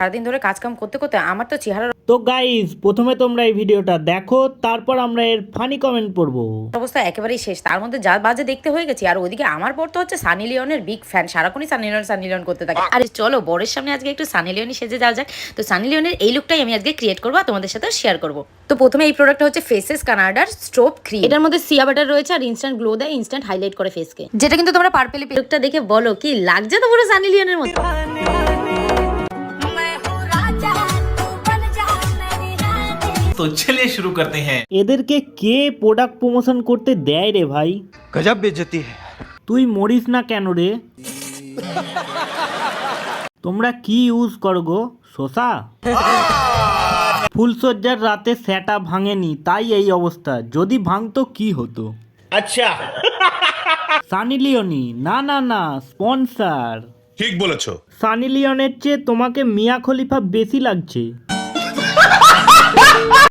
সারাদিন ধরে কাজ কাম করতে করতে আমার তো চেহারার তো গাইস, প্রথমে তোমরা এই ভিডিওটা দেখো, তারপর আমরা এর ফানি কমেন্ট পড়বো। অবস্থা একেবারেই শেষ। তার মধ্যে যা বাজে দেখতে হয়ে গেছি, আর ওইদিকে আমার পর তো হচ্ছে সানি লিওনের বিগ ফ্যান, সারাক্ষণই সানি লিওন করতে থাকে। আরে চলো বরের সামনে আজকে একটু সানি লিওনই সেজে যাওয়া যাক। তো সানি লিওনের এই লুকটাই আমি আজকে ক্রিয়েট করবো, তোমাদের সাথে শেয়ার করবো। তো প্রথমে এই প্রোডাক্টটা হচ্ছে ফেসেস কানাডার স্ট্রোব ক্রিম। এটার মধ্যে সিয়া বাটার রয়েছে আর ইনস্ট্যান্ট গ্লো দেয়, ইনস্ট্যান্ট হাইলাইট করে ফেসকে, যেটা কিন্তু তোমরা পার্পেলি লুকটা দেখে বলো কি লাগছে তো পুরো সানি লিওনের মতো। तो चलिए शुरू करते हैं। এদেরকে কে প্রোডাক্ট প্রমোশন করতে দেয় রে ভাই? गजब बेइज्जती है। তুই মরিস না কেন রে? তোমরা কি ইউজ করো গো? শসা? ফুলসজ্জার রাতে সেটা ভাঙেনি, তাই এই অবস্থা। যদি ভাঙতো কি হতো? अच्छा সানি লিওনি না না না স্পন্সর। ঠিক বলেছো। সানি লিওনের চেয়ে তোমাকে মিয়া খলিফা বেশি লাগছে।